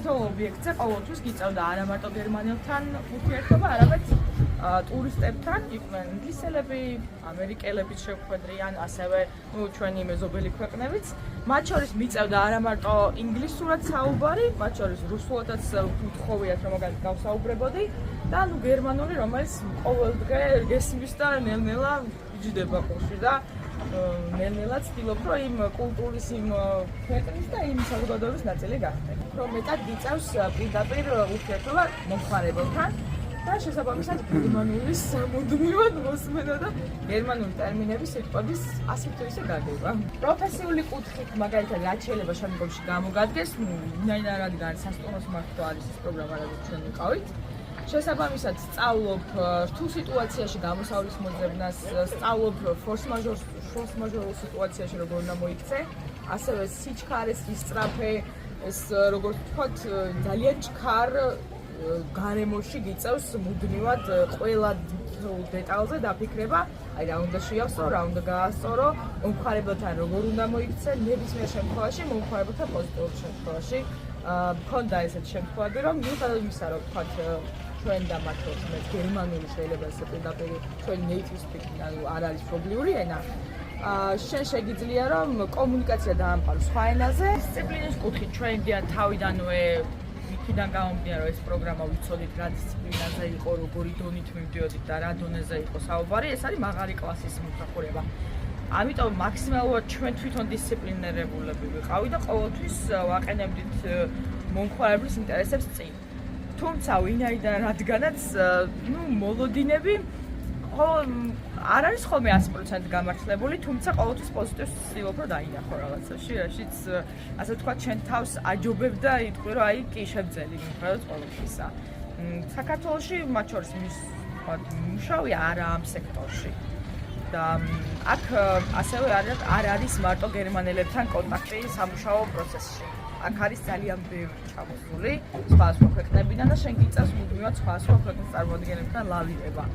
თითოეულ ობიექტზე ყოველთვის გიწევდა არა მარტო გერმანელთან ურთიერთობა, არამედ ტურისტებთან, იყვნენ ინგლისელები, ამერიკელებიც შევხვედრიან, ასევე ჩვენი მეზობელი ქვეყნებიც. მათ შორის მიწევდა არა მარტო ინგლისურად საუბარი, მათ შორის რუსულადაც უთხოვიათ, რომ გავსაუბრებოდი და გერმანული, რომელიც ყოველდღე გესმის და ნელ-ნელა იჯდება ყურში და ნელ-ნელა ცდილობ, რომ იმ კულტურის, იმ ქვეყნის და იმ საზოგადოების ნაწილი გახდე. რომ მეტად გიწევს პირდაპირ ურთიერთობა მომხმარებელთან და შესაბამისად გერმანულის სამუდმივად მოსმენა და გერმანული ტერმინების სიტყვების ასე თუ ისე გაგება. პროფესიული კუთხით მაგალითად რაც შეიძლება შემდგომში გამოგადგეს, რადგან სასტუმროს მართვა არის ეს პროგრამა, რაც ჩვენ ვიყავით. შესაბამისად სწავლობ რთულ სიტუაციაში გამოსავლის მოძებნას, სწავლობ ფორს-მაჟორულ სიტუაციაში როგორ უნდა მოიქცე, ასევე სიჩქარეს ისწრაფე, ეს როგორც ვთქვათ, ძალიან ჩქარ გარემოში გიწევს მუდმივად ყველა დეტალზე დაფიქრება, აი რა უნდა შეავსო, რა უნდა გაასწორო, მომხმარებელთან როგორ უნდა მოიქცე, ნებისმიერ შემთხვევაში, მომხმარებელთან პოზიტიურ შემთხვევაში. მქონდა ესეთი შემთხვევები, რომ მიუხედავად იმისა, რომ ვთქვათ ჩვენ და მათ შორის გერმანული შეიძლება ესე პირდაპირ ჩვენი native speaking არ არის პრობლემური ენა. შენ შეგიძლია რომ კომუნიკაცია დაამყარო სხვა ენაზე. დისციპლინის კუთხით ჩვენ თავიდანვე იქიდან გამომდინარე რომ ეს პროგრამა ვიცოდით რა დისციპლინაზე იყო, როგორი დონით მივდიოდით და რა დონეზე იყო საუბარი, ეს არის მაღალი კლასის მომსახურება. ამიტომ მაქსიმალურად ჩვენ თვითონ დისციპლინირებულები ვიყავით და ყოველთვის ვაყენებდით მომხმარებლის ინტერესებს წინ. თუმცა ვინაიდან რადგანაც მოლოდინები არ არის ხოლმე 100% გამართლებული, თუმცა ყოველთვის პოზიტივს ვცდილობ რომ დაინახო რაღაცაში, რაშიც ასე ვთქვათ, ჩვენ თავს აჯობებ და იტყვი რომ აი კი შევძელი მიუხედავად ყოველთვისა. საქართველოში მათ შორის მუშაობი არა ამ სექტორში. და აქ ასევე არ არის მარტო გერმანელებთან კონტაქტი სამუშაო პროცესში. აქ არის ძალიან ბევრი ჩამოსული სხვა ქვეყნებიდან და შენ გიწევს მუდმივად სხვა ქვეყნის წარმომადგენლებთან ლავირება.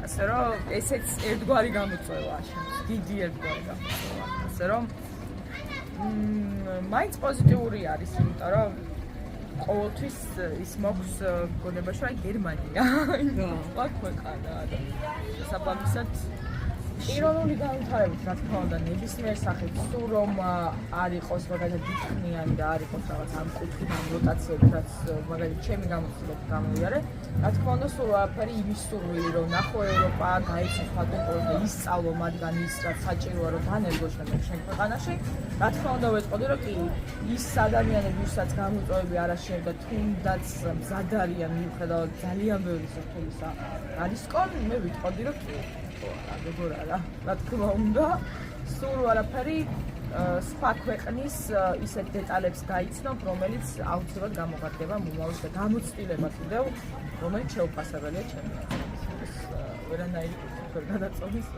ასე რომ ესეც ერთგვარი გამოწვევა შენს, დიდი ერთგვარი გამოწვევა. ასე რომ მაინც პოზიტიური არის, იმიტომ რომ ყოველთვის ის მოქვს გონებაში, რომ გერმანია სხვა ქვეყანა და შესაბამისად ირონიული განვითარებით, რა თქმა უნდა, ნებისმიერ სახით სულ რომ არ იყოს მაგალითად დიდხნიანი და არ იყოს რაღაც ამ კუთხით ამ როტაციები, რაც მაგალითად ჩემი გამოცდილებით გამოვიარე, რა თქმა უნდა, სულ არაფერი იმის სურვილი, რომ ნახო ევროპა, გაიცნო სხვა კულტურას და ისწავლო მათგან ის, რაც საჭიროა, რომ განერგო შენ ქვეყანაში. რა თქმა უნდა, ვეტყოდი, რომ კი ის ადამიანები, ვისაც გამოწვევები არ აღშენდა და თუნდაც მზად არიან მიუხედავად ძალიან ბევრი სირთულისა არისკონ, მე ვიტყოდი, რომ კი როგორ არა, რა თქმა უნდა, სულ არაფერი სხვა ქვეყნის ისეთ დეტალებს გაიცნობ, რომელიც აუცილებლად გამოგადგება მომავალში და გამოცდილება კიდევ, რომელიც შეუპასებელია ჩემი აზრით. ეს ვერანაირი ვერ გადაწყვეტს.